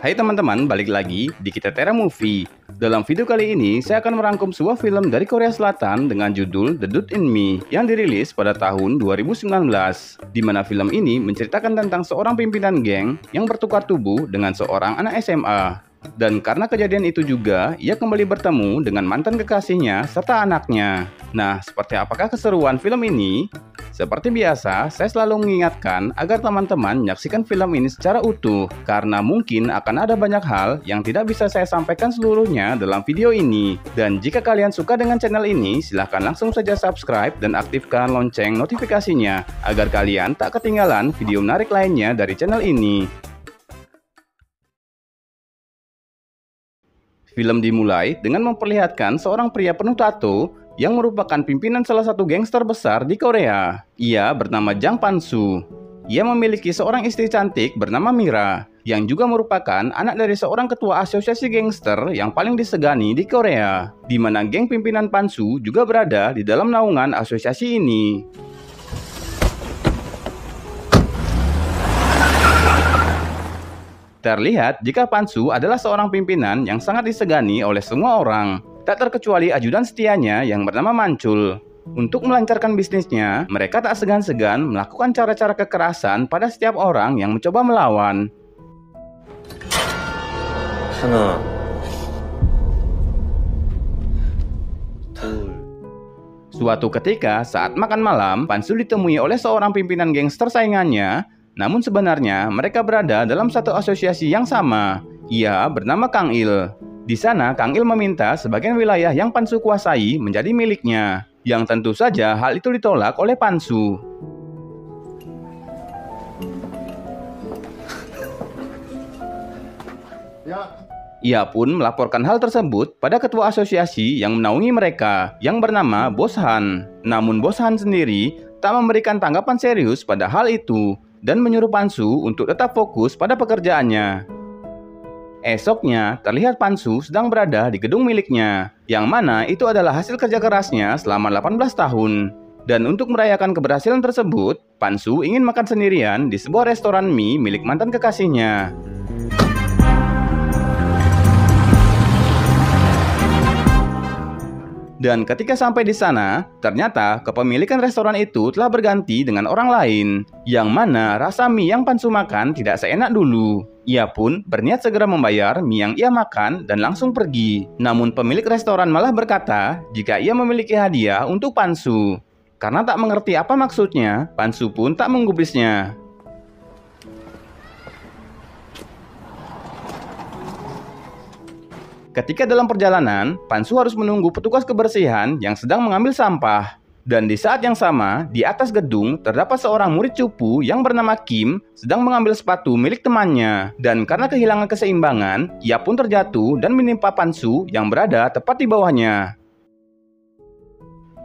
Hai teman-teman, balik lagi di Kita Tera Movie. Dalam video kali ini, saya akan merangkum sebuah film dari Korea Selatan dengan judul The Dude in Me yang dirilis pada tahun 2019, di mana film ini menceritakan tentang seorang pimpinan geng yang bertukar tubuh dengan seorang anak SMA. Dan karena kejadian itu juga, ia kembali bertemu dengan mantan kekasihnya serta anaknya. Nah, seperti apakah keseruan film ini? Seperti biasa, saya selalu mengingatkan agar teman-teman menyaksikan film ini secara utuh, karena mungkin akan ada banyak hal yang tidak bisa saya sampaikan seluruhnya dalam video ini. Dan jika kalian suka dengan channel ini, silahkan langsung saja subscribe dan aktifkan lonceng notifikasinya, agar kalian tak ketinggalan video menarik lainnya dari channel ini. Film dimulai dengan memperlihatkan seorang pria penuh tato yang merupakan pimpinan salah satu gangster besar di Korea. Ia bernama Jang Pan-soo. Ia memiliki seorang istri cantik bernama Mira, yang juga merupakan anak dari seorang ketua asosiasi gangster yang paling disegani di Korea, di mana geng pimpinan Pan-soo juga berada di dalam naungan asosiasi ini. Terlihat jika Pan-soo adalah seorang pimpinan yang sangat disegani oleh semua orang, tak terkecuali ajudan setianya yang bernama Mancul. Untuk melancarkan bisnisnya, mereka tak segan-segan melakukan cara-cara kekerasan pada setiap orang yang mencoba melawan. Suatu ketika saat makan malam, Pan-soo ditemui oleh seorang pimpinan gangster saingannya. Namun sebenarnya mereka berada dalam satu asosiasi yang sama. Ia bernama Kang Il. Di sana Kang Il meminta sebagian wilayah yang Pan-soo kuasai menjadi miliknya. Yang tentu saja hal itu ditolak oleh Pan-soo. Ia pun melaporkan hal tersebut pada ketua asosiasi yang menaungi mereka, yang bernama Bos Han. Namun Bos Han sendiri tak memberikan tanggapan serius pada hal itu, dan menyuruh Pan-soo untuk tetap fokus pada pekerjaannya. Esoknya, terlihat Pan-soo sedang berada di gedung miliknya, yang mana itu adalah hasil kerja kerasnya selama 18 tahun. Dan untuk merayakan keberhasilan tersebut, Pan-soo ingin makan sendirian di sebuah restoran mie milik mantan kekasihnya. Dan ketika sampai di sana, ternyata kepemilikan restoran itu telah berganti dengan orang lain, yang mana rasa mie yang Pan-soo makan tidak seenak dulu. Ia pun berniat segera membayar mie yang ia makan dan langsung pergi. Namun pemilik restoran malah berkata jika ia memiliki hadiah untuk Pan-soo. Karena tak mengerti apa maksudnya, Pan-soo pun tak menggubrisnya. Ketika dalam perjalanan, Pan-soo harus menunggu petugas kebersihan yang sedang mengambil sampah. Dan di saat yang sama, di atas gedung terdapat seorang murid cupu yang bernama Kim sedang mengambil sepatu milik temannya. Dan karena kehilangan keseimbangan, ia pun terjatuh dan menimpa Pan-soo yang berada tepat di bawahnya.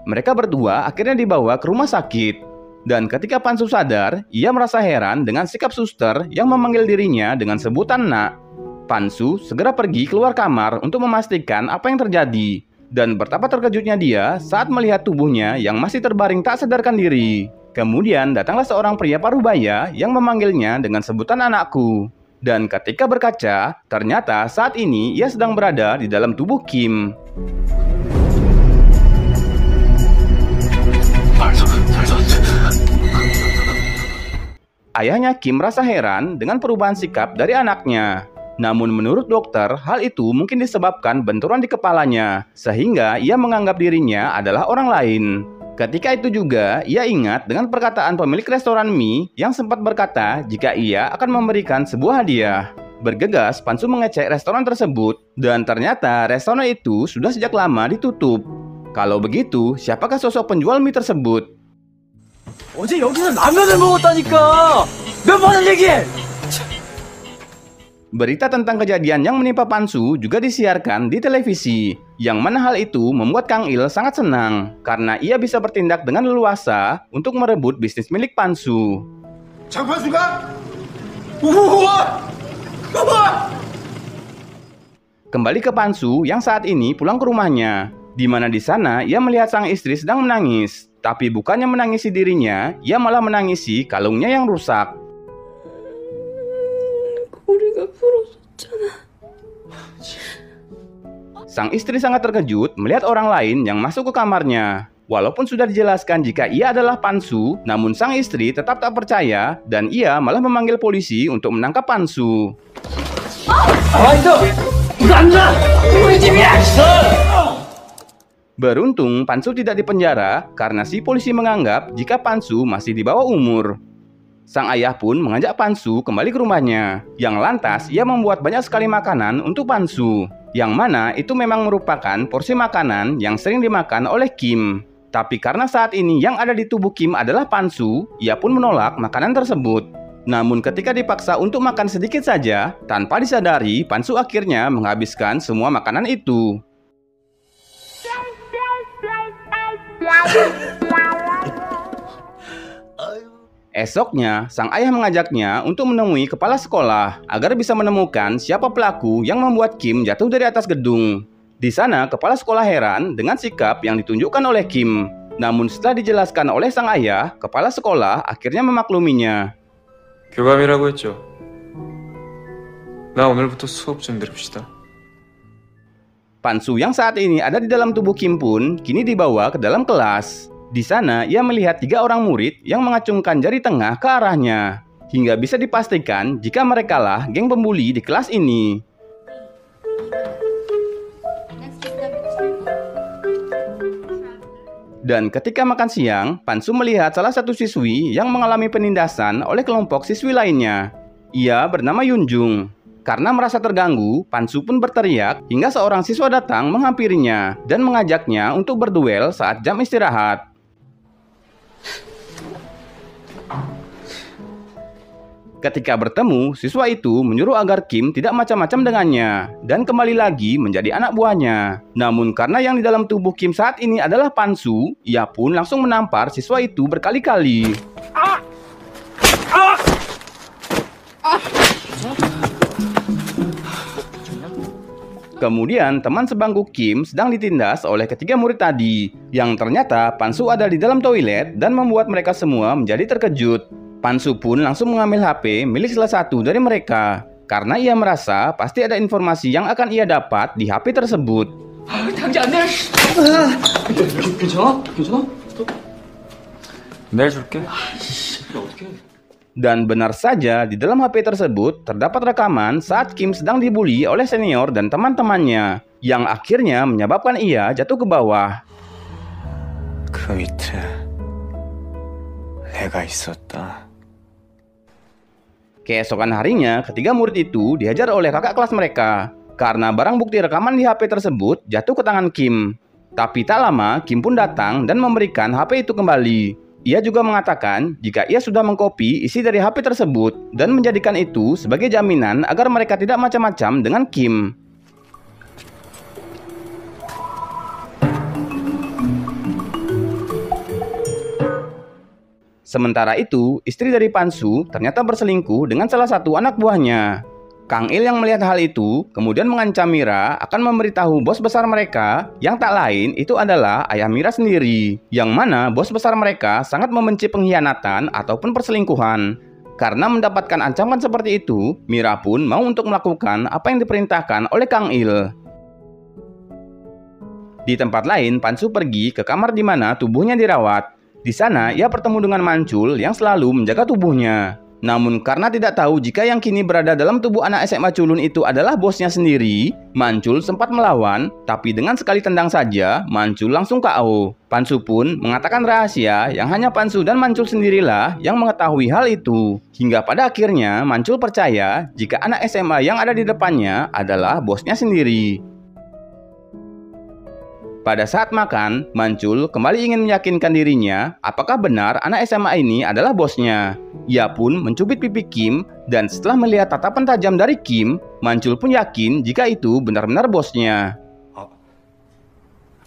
Mereka berdua akhirnya dibawa ke rumah sakit. Dan ketika Pan-soo sadar, ia merasa heran dengan sikap suster yang memanggil dirinya dengan sebutan Nak. Pan-soo segera pergi keluar kamar untuk memastikan apa yang terjadi. Dan betapa terkejutnya dia saat melihat tubuhnya yang masih terbaring tak sadarkan diri. Kemudian datanglah seorang pria parubaya yang memanggilnya dengan sebutan anakku. Dan ketika berkaca, ternyata saat ini ia sedang berada di dalam tubuh Kim. Ayahnya Kim merasa heran dengan perubahan sikap dari anaknya. Namun menurut dokter, hal itu mungkin disebabkan benturan di kepalanya, sehingga ia menganggap dirinya adalah orang lain. Ketika itu juga, ia ingat dengan perkataan pemilik restoran mie yang sempat berkata jika ia akan memberikan sebuah hadiah. Bergegas, Pan-soo mengecek restoran tersebut, dan ternyata restoran itu sudah sejak lama ditutup. Kalau begitu, siapakah sosok penjual mie tersebut? 어제 여기서 라면을 먹었다니까! 몇 번을 얘기해! Berita tentang kejadian yang menimpa Pan-soo juga disiarkan di televisi, yang mana hal itu membuat Kang Il sangat senang, karena ia bisa bertindak dengan leluasa untuk merebut bisnis milik Pan-soo. Kembali ke Pan-soo yang saat ini pulang ke rumahnya, di mana di sana ia melihat sang istri sedang menangis, tapi bukannya menangisi dirinya, ia malah menangisi kalungnya yang rusak. 머리가 부러졌어. Sang istri sangat terkejut melihat orang lain yang masuk ke kamarnya. Walaupun sudah dijelaskan jika ia adalah Pansu, namun sang istri tetap tak percaya dan ia malah memanggil polisi untuk menangkap Pansu. Beruntung Pansu tidak dipenjara karena si polisi menganggap jika Pansu masih di bawah umur. Sang ayah pun mengajak Pansu kembali ke rumahnya, yang lantas ia membuat banyak sekali makanan untuk Pansu, yang mana itu memang merupakan porsi makanan yang sering dimakan oleh Kim. Tapi karena saat ini yang ada di tubuh Kim adalah Pansu, ia pun menolak makanan tersebut. Namun ketika dipaksa untuk makan sedikit saja, tanpa disadari Pansu akhirnya menghabiskan semua makanan itu. Esoknya, sang ayah mengajaknya untuk menemui kepala sekolah agar bisa menemukan siapa pelaku yang membuat Kim jatuh dari atas gedung. Di sana, kepala sekolah heran dengan sikap yang ditunjukkan oleh Kim. Namun setelah dijelaskan oleh sang ayah, kepala sekolah akhirnya memakluminya. 교감이라고 했죠. 나 오늘부터 수업 좀 들읍시다. Pansu yang saat ini ada di dalam tubuh Kim pun kini dibawa ke dalam kelas. Di sana ia melihat 3 orang murid yang mengacungkan jari tengah ke arahnya. Hingga bisa dipastikan jika merekalah geng pembuli di kelas ini. Dan ketika makan siang, Pansu melihat salah satu siswi yang mengalami penindasan oleh kelompok siswi lainnya. Ia bernama Yunjung. Karena merasa terganggu, Pansu pun berteriak hingga seorang siswa datang menghampirinya dan mengajaknya untuk berduel saat jam istirahat. Ketika bertemu, siswa itu menyuruh agar Kim tidak macam-macam dengannya dan kembali lagi menjadi anak buahnya. Namun karena yang di dalam tubuh Kim saat ini adalah Pansu, ia pun langsung menampar siswa itu berkali-kali. Kemudian teman sebangku Kim sedang ditindas oleh ketiga murid tadi, yang ternyata Pansu ada di dalam toilet dan membuat mereka semua menjadi terkejut. Pansu pun langsung mengambil HP milik salah satu dari mereka, karena ia merasa pasti ada informasi yang akan ia dapat di HP tersebut. 내일 줄게. Dan benar saja di dalam HP tersebut terdapat rekaman saat Kim sedang dibully oleh senior dan teman-temannya, yang akhirnya menyebabkan ia jatuh ke bawah. 그 밑에 내가 있었다. Keesokan harinya, ketiga murid itu dihajar oleh kakak kelas mereka karena barang bukti rekaman di HP tersebut jatuh ke tangan Kim. Tapi tak lama, Kim pun datang dan memberikan HP itu kembali. Ia juga mengatakan jika ia sudah mengkopi isi dari HP tersebut dan menjadikan itu sebagai jaminan agar mereka tidak macam-macam dengan Kim. Sementara itu, istri dari Pansu ternyata berselingkuh dengan salah satu anak buahnya. Kang Il yang melihat hal itu kemudian mengancam Mira akan memberitahu bos besar mereka yang tak lain itu adalah ayah Mira sendiri, yang mana bos besar mereka sangat membenci pengkhianatan ataupun perselingkuhan. Karena mendapatkan ancaman seperti itu, Mira pun mau untuk melakukan apa yang diperintahkan oleh Kang Il. Di tempat lain, Pansu pergi ke kamar di mana tubuhnya dirawat. Di sana ia bertemu dengan Mancul yang selalu menjaga tubuhnya. Namun karena tidak tahu jika yang kini berada dalam tubuh anak SMA culun itu adalah bosnya sendiri, Mancul sempat melawan, tapi dengan sekali tendang saja, Mancul langsung KO. Pansu pun mengatakan rahasia yang hanya Pansu dan Mancul sendirilah yang mengetahui hal itu. Hingga pada akhirnya Mancul percaya jika anak SMA yang ada di depannya adalah bosnya sendiri. Pada saat makan, Mancul kembali ingin meyakinkan dirinya apakah benar anak SMA ini adalah bosnya. Ia pun mencubit pipi Kim dan setelah melihat tatapan tajam dari Kim, Mancul pun yakin jika itu benar-benar bosnya.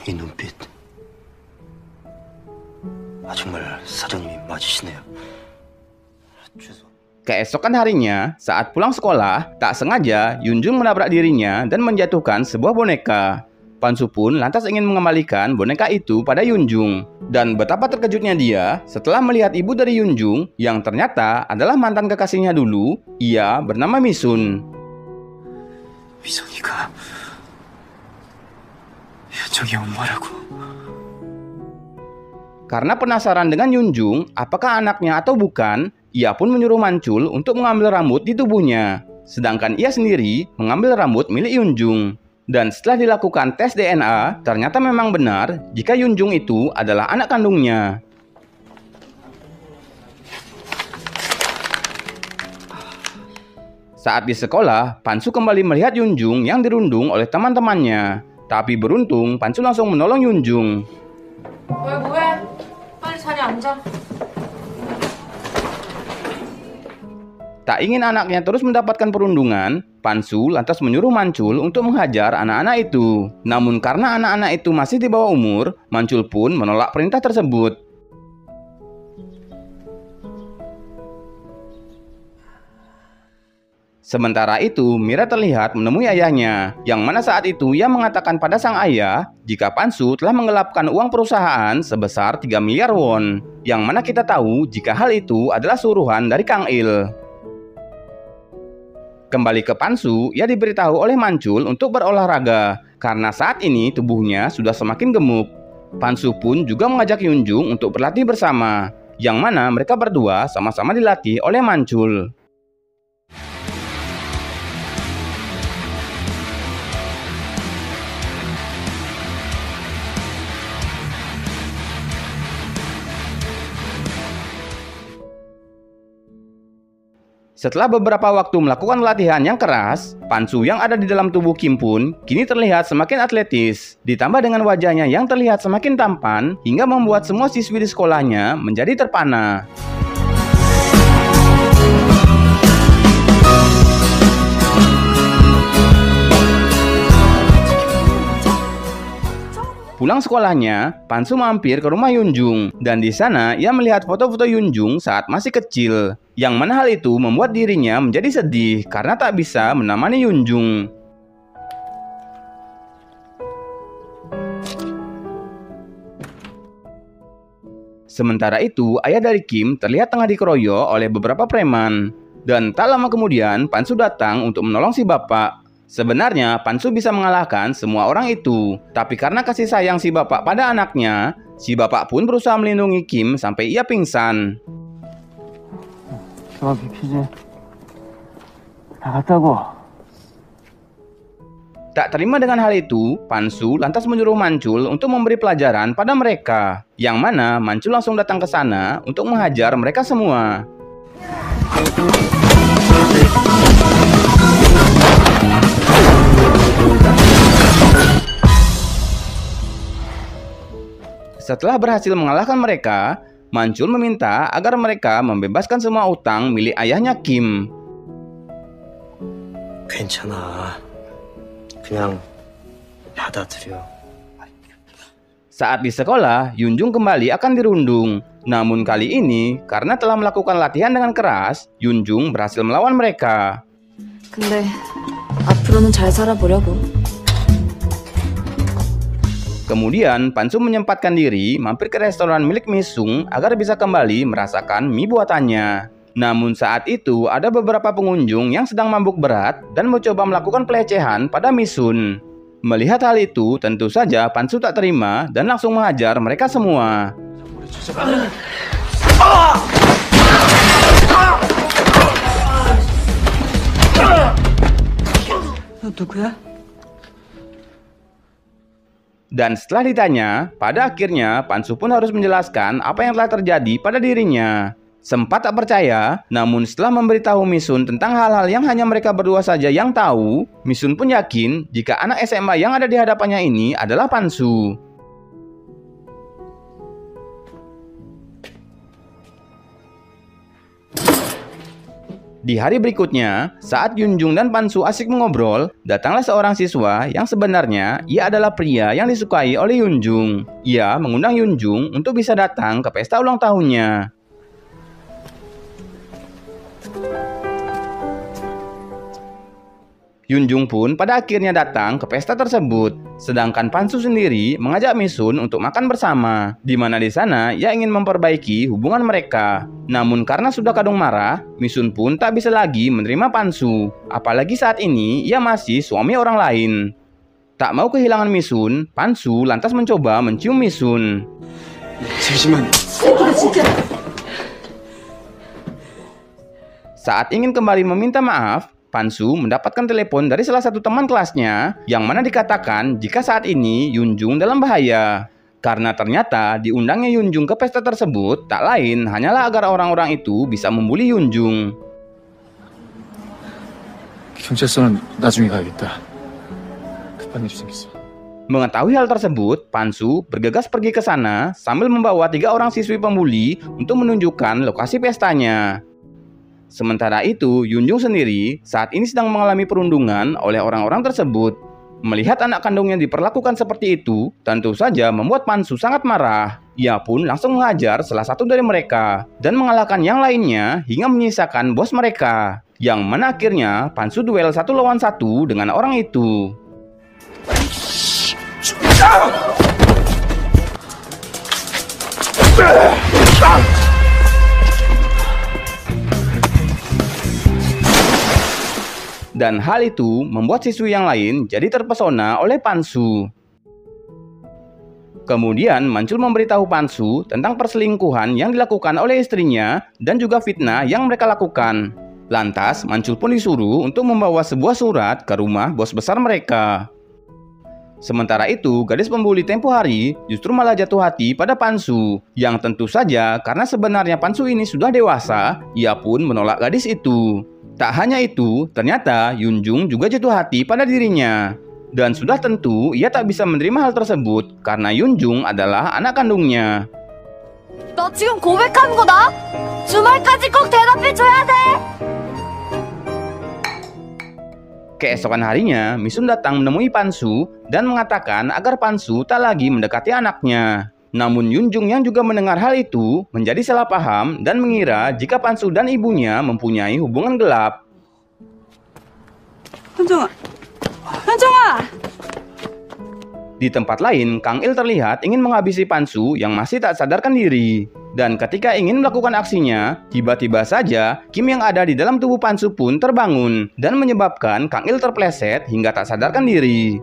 이 눈빛 정말 사장님이 맞으시네요. Keesokan harinya, saat pulang sekolah, tak sengaja Yunjung menabrak dirinya dan menjatuhkan sebuah boneka. Pansu pun lantas ingin mengembalikan boneka itu pada Yunjung. Dan betapa terkejutnya dia setelah melihat ibu dari Yunjung yang ternyata adalah mantan kekasihnya dulu, ia bernama Misun. 미선이가 현정이 엄마라고. Karena penasaran dengan Yunjung, apakah anaknya atau bukan, ia pun menyuruh Mancul untuk mengambil rambut di tubuhnya. Sedangkan ia sendiri mengambil rambut milik Yunjung. Dan setelah dilakukan tes DNA, ternyata memang benar jika Yunjung itu adalah anak kandungnya. Saat di sekolah, Pansu kembali melihat Yunjung yang dirundung oleh teman-temannya. Tapi beruntung, Pansu langsung menolong Yunjung. 왜 뭐해? 빨리 자리 앉아. Tak ingin anaknya terus mendapatkan perundungan, Pansu lantas menyuruh Mancul untuk menghajar anak-anak itu. Namun karena anak-anak itu masih di bawah umur, Mancul pun menolak perintah tersebut. Sementara itu, Mira terlihat menemui ayahnya, yang mana saat itu ia mengatakan pada sang ayah jika Pansu telah menggelapkan uang perusahaan sebesar 3 miliar won, yang mana kita tahu jika hal itu adalah suruhan dari Kang Il. Kembali ke Pansu, ia diberitahu oleh Mancul untuk berolahraga, karena saat ini tubuhnya sudah semakin gemuk. Pansu pun juga mengajak Yunjung untuk berlatih bersama, yang mana mereka berdua sama-sama dilatih oleh Mancul. Setelah beberapa waktu melakukan latihan yang keras, Pansu yang ada di dalam tubuh Kim pun kini terlihat semakin atletis. Ditambah dengan wajahnya yang terlihat semakin tampan, hingga membuat semua siswi di sekolahnya menjadi terpana. Pulang sekolahnya, Pansu mampir ke rumah Yunjung, dan di sana ia melihat foto-foto Yunjung saat masih kecil. Yang mana hal itu membuat dirinya menjadi sedih karena tak bisa menemani Yunjung. Sementara itu, ayah dari Kim terlihat tengah dikeroyok oleh beberapa preman. Dan tak lama kemudian, Pansu datang untuk menolong si bapak. Sebenarnya, Pansu bisa mengalahkan semua orang itu. Tapi karena kasih sayang si bapak pada anaknya, si bapak pun berusaha melindungi Kim sampai ia pingsan. 그만 비키지. 나갔다고. Tak terima dengan hal itu, Pansu lantas menyuruh Mancul untuk memberi pelajaran pada mereka. Yang mana Mancul langsung datang ke sana untuk menghajar mereka semua. Setelah berhasil mengalahkan mereka, Mancul meminta agar mereka membebaskan semua utang milik ayahnya Kim. 괜찮아. 그냥 받아들여. Saat di sekolah, Yunjung kembali akan dirundung. Namun kali ini, karena telah melakukan latihan dengan keras, Yunjung berhasil melawan mereka. 근데 앞으로는 잘 살아보려고. Kemudian, Pansu menyempatkan diri mampir ke restoran milik Misung agar bisa kembali merasakan mie buatannya. Namun saat itu, ada beberapa pengunjung yang sedang mabuk berat dan mencoba melakukan pelecehan pada Misun. Melihat hal itu, tentu saja Pansu tak terima dan langsung menghajar mereka semua. 누구야? Dan setelah ditanya, pada akhirnya Pansu pun harus menjelaskan apa yang telah terjadi pada dirinya. Sempat tak percaya, namun setelah memberitahu Misun tentang hal-hal yang hanya mereka berdua saja yang tahu, Misun pun yakin jika anak SMA yang ada di hadapannya ini adalah Pansu. Di hari berikutnya, saat Yunjung dan Pansu asik mengobrol, datanglah seorang siswa yang sebenarnya ia adalah pria yang disukai oleh Yunjung. Ia mengundang Yunjung untuk bisa datang ke pesta ulang tahunnya. Yunjung pun pada akhirnya datang ke pesta tersebut. Sedangkan Pansu sendiri mengajak Misun untuk makan bersama, di mana di sana ia ingin memperbaiki hubungan mereka. Namun karena sudah kadung marah, Misun pun tak bisa lagi menerima Pansu. Apalagi saat ini ia masih suami orang lain. Tak mau kehilangan Misun, Pansu lantas mencoba mencium Misun. 잠시만. Saat ingin kembali meminta maaf, Pansu mendapatkan telepon dari salah satu teman kelasnya yang mana dikatakan jika saat ini Yunjung dalam bahaya. Karena ternyata diundangnya Yunjung ke pesta tersebut tak lain hanyalah agar orang-orang itu bisa membuli Yunjung. 경찰서는 나중에 가야겠다. 급한 일이 생겼어. Mengetahui hal tersebut, Pansu bergegas pergi ke sana sambil membawa 3 orang siswi pembuli untuk menunjukkan lokasi pestanya. Sementara itu, Yunjung sendiri saat ini sedang mengalami perundungan oleh orang-orang tersebut. Melihat anak kandungnya diperlakukan seperti itu, tentu saja membuat Pansu sangat marah. Ia pun langsung menghajar salah satu dari mereka dan mengalahkan yang lainnya hingga menyisakan bos mereka. Yang mana akhirnya Pansu duel 1 lawan 1 dengan orang itu. Dan hal itu membuat siswi yang lain jadi terpesona oleh Pansu. Kemudian Mancul memberitahu Pansu tentang perselingkuhan yang dilakukan oleh istrinya dan juga fitnah yang mereka lakukan. Lantas Mancul pun disuruh untuk membawa sebuah surat ke rumah bos besar mereka. Sementara itu, gadis pembuli tempo hari justru malah jatuh hati pada Pansu. Yang tentu saja karena sebenarnya Pansu ini sudah dewasa, ia pun menolak gadis itu. Tak hanya itu, ternyata Yunjung juga jatuh hati pada dirinya. Dan sudah tentu ia tak bisa menerima hal tersebut karena Yunjung adalah anak kandungnya. 너 지금 고백하는 거다? 주말까지 꼭 대답해줘야 돼! Keesokan harinya, Misun datang menemui Pansu dan mengatakan agar Pansu tak lagi mendekati anaknya. Namun Yunjung yang juga mendengar hal itu menjadi salah paham dan mengira jika Pansu dan ibunya mempunyai hubungan gelap. 현정아! Di tempat lain, Kang Il terlihat ingin menghabisi Pansu yang masih tak sadarkan diri. Dan ketika ingin melakukan aksinya, tiba-tiba saja Kim yang ada di dalam tubuh Pansu pun terbangun dan menyebabkan Kang Il terpleset hingga tak sadarkan diri.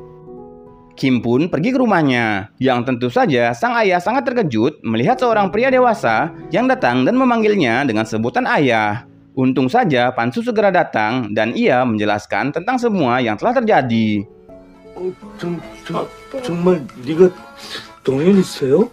Kim pun pergi ke rumahnya, yang tentu saja sang ayah sangat terkejut melihat seorang pria dewasa yang datang dan memanggilnya dengan sebutan ayah. Untung saja Pansu segera datang dan ia menjelaskan tentang semua yang telah terjadi. 정말 네가 동현이세요?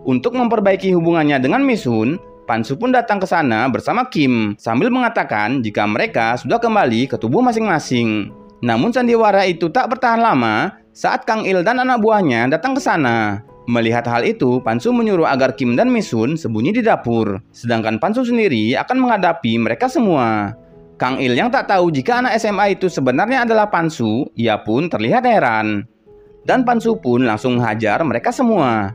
Untuk memperbaiki hubungannya dengan Misun, Pansu pun datang ke sana bersama Kim sambil mengatakan jika mereka sudah kembali ke tubuh masing-masing. Namun sandiwara itu tak bertahan lama saat Kang Il dan anak buahnya datang ke sana. Melihat hal itu, Pansu menyuruh agar Kim dan Misun sembunyi di dapur. Sedangkan Pansu sendiri akan menghadapi mereka semua. Kang Il yang tak tahu jika anak SMA itu sebenarnya adalah Pansu, ia pun terlihat heran. Dan Pansu pun langsung menghajar mereka semua.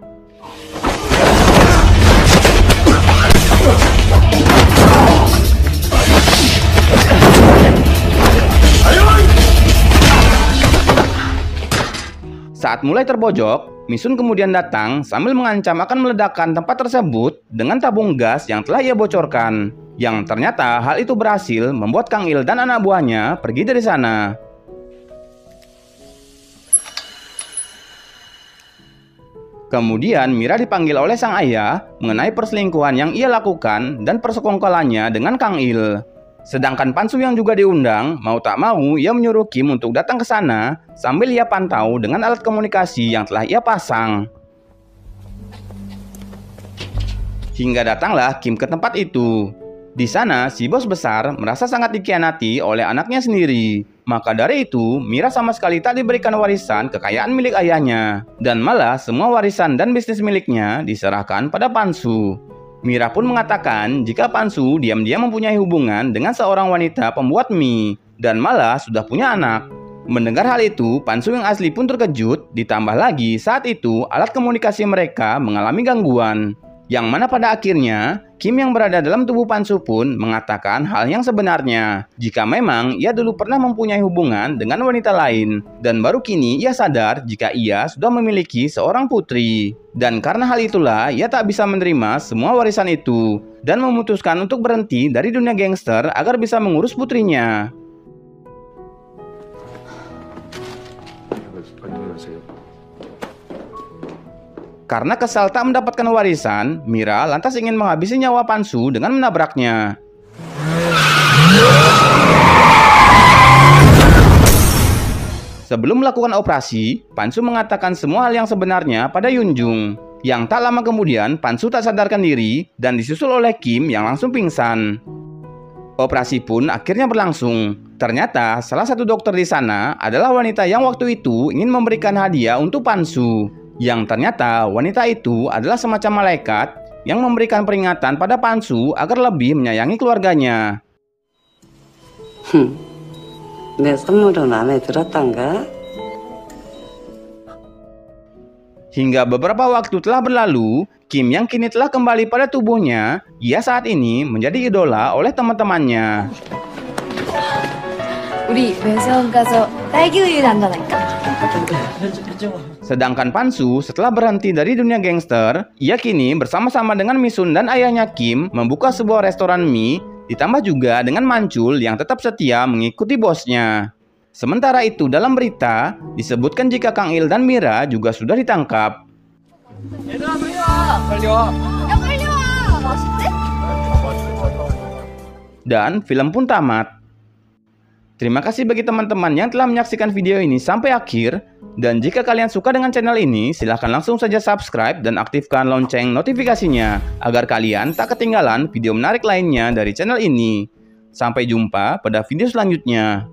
Saat mulai terbojok, Misun kemudian datang sambil mengancam akan meledakkan tempat tersebut dengan tabung gas yang telah ia bocorkan. Yang ternyata hal itu berhasil membuat Kang Il dan anak buahnya pergi dari sana. Kemudian Mira dipanggil oleh sang ayah mengenai perselingkuhan yang ia lakukan dan persekongkolannya dengan Kang Il. Sedangkan Pansu yang juga diundang, mau tak mau ia menyuruh Kim untuk datang ke sana sambil ia pantau dengan alat komunikasi yang telah ia pasang. Hingga datanglah Kim ke tempat itu. Di sana, si bos besar merasa sangat dikhianati oleh anaknya sendiri. Maka dari itu, Mira sama sekali tak diberikan warisan kekayaan milik ayahnya. Dan malah semua warisan dan bisnis miliknya diserahkan pada Pansu. Mira pun mengatakan jika Pansu diam-diam mempunyai hubungan dengan seorang wanita pembuat mie. Dan malah sudah punya anak. Mendengar hal itu, Pansu yang asli pun terkejut. Ditambah lagi saat itu alat komunikasi mereka mengalami gangguan. Yang mana pada akhirnya, Kim yang berada dalam tubuh Pan Su pun mengatakan hal yang sebenarnya. Jika memang ia dulu pernah mempunyai hubungan dengan wanita lain. Dan baru kini ia sadar jika ia sudah memiliki seorang putri. Dan karena hal itulah, ia tak bisa menerima semua warisan itu. Dan memutuskan untuk berhenti dari dunia gangster agar bisa mengurus putrinya. Karena kesal tak mendapatkan warisan, Mira lantas ingin menghabisi nyawa Pan Su dengan menabraknya. Sebelum melakukan operasi, Pan Su mengatakan semua hal yang sebenarnya pada Yunjung. Yang tak lama kemudian, Pan Su tak sadarkan diri dan disusul oleh Kim yang langsung pingsan. Operasi pun akhirnya berlangsung. Ternyata salah satu dokter di sana adalah wanita yang waktu itu ingin memberikan hadiah untuk Pan Su. Yang ternyata wanita itu adalah semacam malaikat yang memberikan peringatan pada Pan Su agar lebih menyayangi keluarganya. 내 선물은 마음에 들었단가? Hingga beberapa waktu telah berlalu, Kim yang kini telah kembali pada tubuhnya, ia saat ini menjadi idola oleh teman-temannya. 우리 매점 가서 딸기 우유 한다니까. Sedangkan Pan Su setelah berhenti dari dunia gangster, ia kini bersama-sama dengan Misun dan ayahnya Kim membuka sebuah restoran mie, ditambah juga dengan Mancul yang tetap setia mengikuti bosnya. Sementara itu dalam berita disebutkan jika Kang Il dan Mira juga sudah ditangkap. 얘들아 빨리 와. 야 빨리 와. 맛있지? Dan film pun tamat. Terima kasih bagi teman-teman yang telah menyaksikan video ini sampai akhir. Dan jika kalian suka dengan channel ini, silahkan langsung saja subscribe dan aktifkan lonceng notifikasinya agar kalian tak ketinggalan video menarik lainnya dari channel ini. Sampai jumpa pada video selanjutnya.